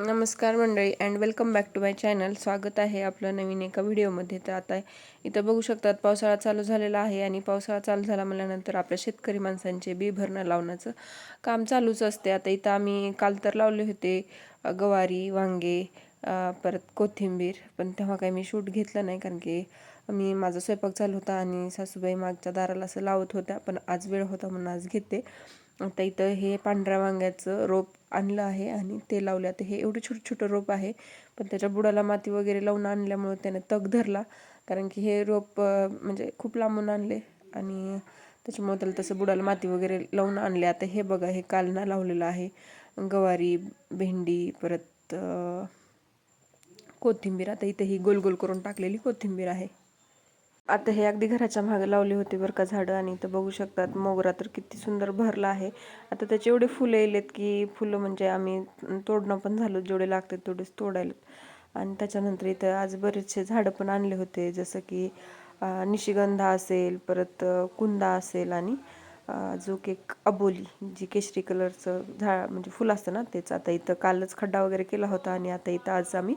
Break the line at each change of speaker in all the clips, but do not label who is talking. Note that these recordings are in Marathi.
नमस्कार मंडळी and welcome back to my channel. स्वागत आहे आपलं नवीन एका व्हिडिओमध्ये. तर आता इथं बघू शकतात पावसाळा चालू झालेला आहे आणि पावसाळा चालू झाला म्हणल्यानंतर आपल्या शेतकरी माणसांचे बी भरणं लावण्याचं काम चालूच असते. आता इथं आम्ही काल तर लावले होते गवारी, वांगे, परत कोथिंबीर, पण तेव्हा काही मी शूट घेतलं नाही कारण की माझा स्वयंपाक चालू होता आणि सासूबाई मागच्या दाराला असं लावत होत्या. पण आज वेळ होता म्हणून आज घेते. आता इथं हे पांढऱ्या वांग्याचं रोप आणलं आहे आणि ते लावले. आता हे एवढं छोटं छोटं रोप आहे, पण त्याच्या बुडाला माती वगैरे लावून आणल्यामुळे त्याने तग धरला. कारण की हे रोप म्हणजे खूप लांबून आणले आणि त्याच्यामुळे त्याला तसं बुडाला माती वगैरे लावून आणले. आता हे बघा, हे कालना लावलेलं आहे. गवारी, भेंडी, परत कोथिंबीर. आता इथे ही गोल गोल करून टाकलेली कोथिंबीर आहे. आता हे अगदी घराच्या मागे लावले होते बरं का झाडं, आणि इथं बघू शकतात मोगरा तर किती सुंदर भरला आहे. आता त्याचे एवढे फुलं येलेत की फुलं म्हणजे आम्ही तोडणं पण झालो, जेवढे लागतात तेवढेच तोडायला. आणि त्याच्यानंतर इथं आज बरेचसे झाडं पण आणले होते, जसं की निशिगंधा असेल, परत कुंदा असेल, आणि जो एक अबोली, जी केशरी कलरचं झाड म्हणजे फुल असतं ना तेच. आता इथं कालच खड्डा वगैरे केला होता आणि आता इथं आज आम्ही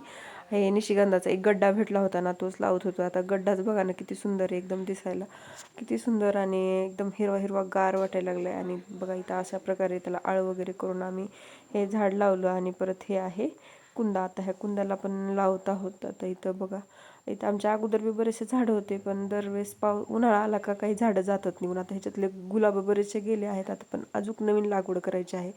हे निशिगंधाचा एक गड्डा भेटला होता ना, तोच लावत होतो. आता गड्डाच बघा ना किती सुंदर आहे, एकदम दिसायला किती सुंदर आणि एकदम हिरवा हिरवा गार वाटायला लागलाय. आणि बघा इथं अशा प्रकारे त्याला आळ वगैरे करून आम्ही हे झाड लावलं. आणि परत हे आहे कुंदा. आता ह्या कुंदाला पण लावत आहोत. आता इथं बघा, इथं आमच्या अगोदर बी बरेचसे झाडं होते, पण दरवेळेस उन्हाळा आला का काही झाडं जातात निघून. आता ह्याच्यातले गुलाब बरेचसे गेले आहेत, आता पण अजून नवीन लागवड करायची आहे.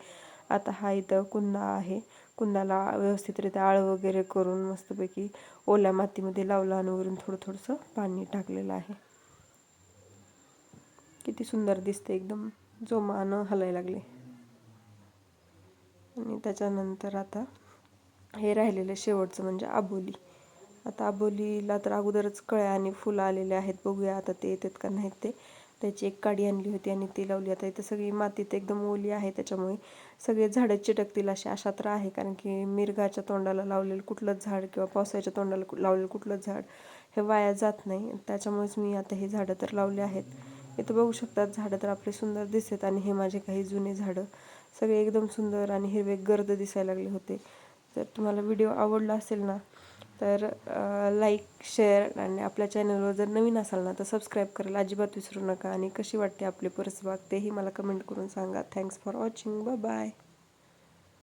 आता हा इथं कुंदा आहे. कुंदाला व्यवस्थितरित्या आळ वगैरे करून मस्तपैकी ओल्या मातीमध्ये लावलं आणि वरून थोडं थोडंसं पाणी टाकलेलं आहे. किती सुंदर दिसते, एकदम जोमानं हलायला लागले. आणि त्याच्यानंतर आता हे राहिलेलं शेवटचं म्हणजे आबोली. आता आबोलीला तर अगोदरच कळ्या आणि फुलं आलेले आहेत. बघूया आता ते येतात का नाहीत ते. त्याची एक काडी आणली होती आणि ती लावली. आता इथं सगळी मातीत एकदम ओली आहे, त्याच्यामुळे सगळे झाडं चिटकतील अशी आशा तर आहे. कारण की मिरगाच्या तोंडाला लावलेलं कुठलंच झाड किंवा पावसाच्या तोंडाला लावलेलं कुठलंच झाड हे वाया जात नाही. त्याच्यामुळेच मी आता हे झाडं तर लावले आहेत. इथं बघू शकतात झाडं तर आपले सुंदर दिसतात. आणि हे माझे काही जुने झाडं सगळे एकदम सुंदर आणि हिरवे गर्द दिसायला लागले होते. जर तुम्हाला व्हिडिओ आवडला असेल ना तर लाईक, शेअर, आणि आपल्या चॅनलवर जर नवीन असाल ना तर सबस्क्राईब करायला अजिबात विसरू नका. आणि कशी वाटते आपली परसबाग तेही मला कमेंट करून सांगा. Thanks for watching. Bye bye.